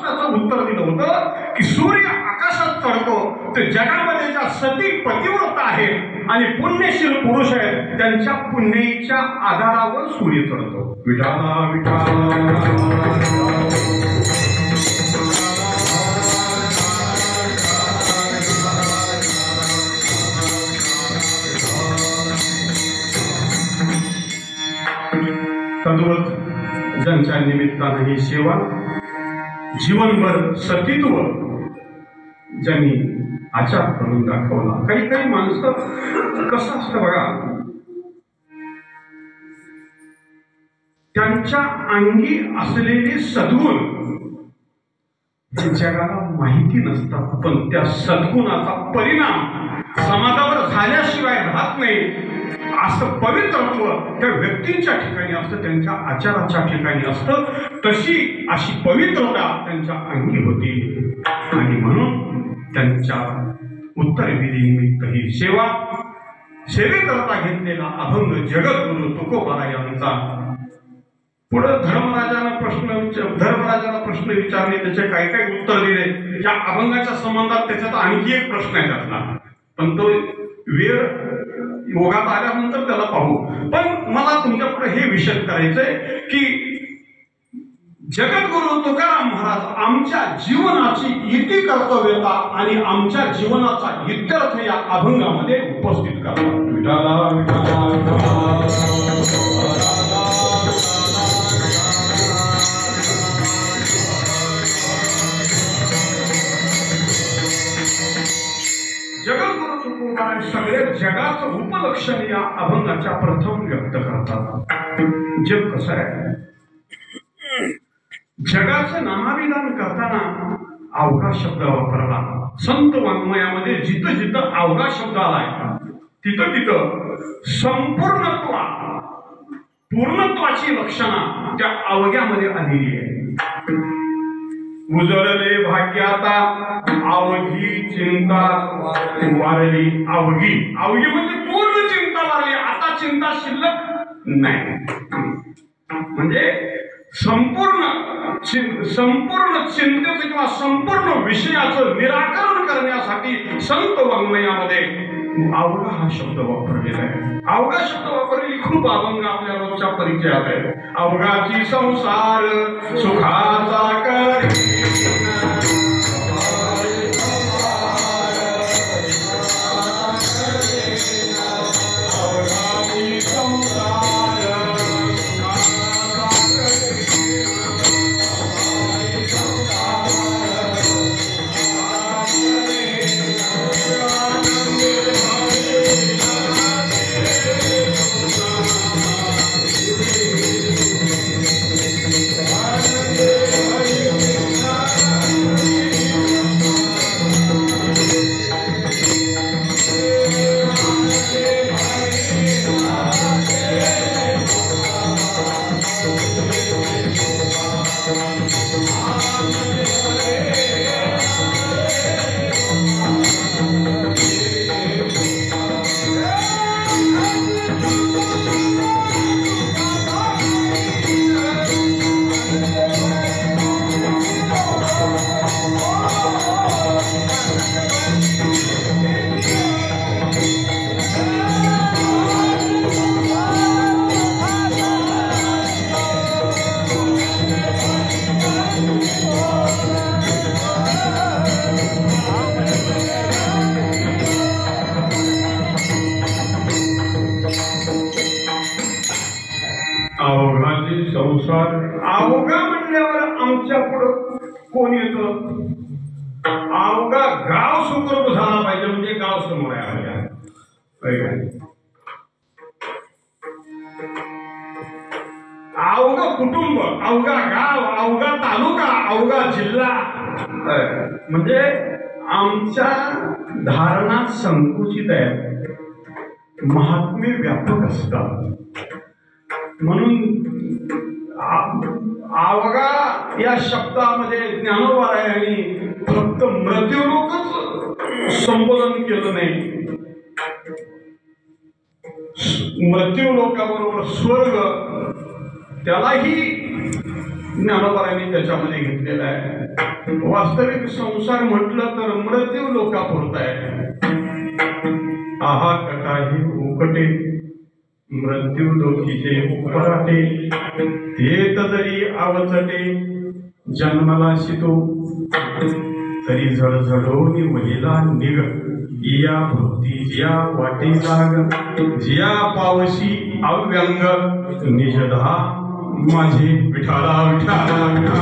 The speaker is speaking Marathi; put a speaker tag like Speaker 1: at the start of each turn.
Speaker 1: प्रश्नाचं उत्तर दिलं होतं की सूर्य आकाशात चढतो तर जगामध्ये ज्या सती पतिव्रत आहेत आणि पुण्यशील पुरुष आहेत त्यांच्या पुण्याच्या आधारावर सूर्य चढतो. विठाला विठाला तद्वत ज्यांच्या निमित्तानं ही सेवा जीवनभर सतीत्व ज्यांनी आचार करून दाखवला. काही काही माणसं कसं असतं बघा, त्यांच्या अंगी असलेले सद्गुण जगाला माहिती नसतात, पण त्या सद्गुणाचा परिणाम समाजावर झाल्याशिवाय राहत नाही. असं पवित्रत्व त्या व्यक्तींच्या ठिकाणी असतं, त्यांच्या आचाराच्या ठिकाणी असतं. तशी अशी पवित्रता त्यांच्या अंगी होती आणि म्हणून त्यांच्या उत्तरविधीनिमित्त ही सेवेकरता घेतलेला अभंग जगद्गुरु तुकोबाराय यांचा. पुढे धर्मराजाला प्रश्न विचारले, त्याचे काय काय उत्तर दिले. या अभंगाच्या संबंधात त्याच्यात आणखी एक प्रश्न आहे त्यातला, पण तो वेळ योगात आल्यानंतर त्याला पाहू. पण मला तुमच्या पुढे हे विषय करायचंय की जगद्गुरु तुकाराम महाराज आमच्या जीवनाची इति कर्तव्यता आणि आमच्या जीवनाचा इत्यर्थ या अभंगामध्ये उपस्थित करतात. विठाला विठाला जगद्गुरु तुकोबाराय सगळे जगाचं उपलक्षण या अभंगाच्या प्रथम व्यक्त करतात. जग कसं आहे, जगाचं नामाभिधान करताना अवघा शब्द वापरला. संत वाङ्मयामध्ये जिथं जिथं अवघा शब्द आलाय तिथं तिथं पूर्णत्वाची लक्षणा त्या अवघ्यामध्ये आलेली आहे. उजळले भाग्याता अवघी चिंता वारली. अवघी म्हणजे पूर्ण चिंता वारली, आता चिंता शिल्लक नाही. म्हणजे संपूर्ण चिंतेचं किंवा संपूर्ण विषयाचं निराकरण करण्यासाठी संत वाङ्मयामध्ये अवघा हा शब्द वापरलेला आहे. अवघा शब्द वापरलेली खूप अभंग आपल्या रोजच्या परिचयात आहे. अवघाची संसार सुखाचा करी संसार. अवघा म्हणल्यावर आमच्या पुढं कोण येतं? अवघा गाव सुखरूप झाला पाहिजे, म्हणजे गाव समोर आहे. अवघा कुटुंब, अवघा गाव, अवघा तालुका, अवघा जिल्हा, म्हणजे आमच्या धारणा संकुचित आहे, महात्म्य व्यापक असतात. म्हणून अवघा या शब्दामध्ये ज्ञानोबारायांनी फक्त मृत्यूलोकच संबोधन केलं नाही, मृत्यूलोकाबरोबर स्वर्ग त्यालाही ज्ञानोबारांनी त्याच्यामध्ये घेतलेला आहे. वास्तविक संसार म्हटलं तर मृत्यू लोकापुरता आहे. आहात काही उकटे मृत्यू लोकीचे उपराटे, तेत जरी आवचटे जन्मला शितो, तरी झडझडोनी वहिला निघ, या भक्ती जिया वाटे लाग, जिया पावशी अव्यंग निजधा माझे विठाला विठाला विठाला.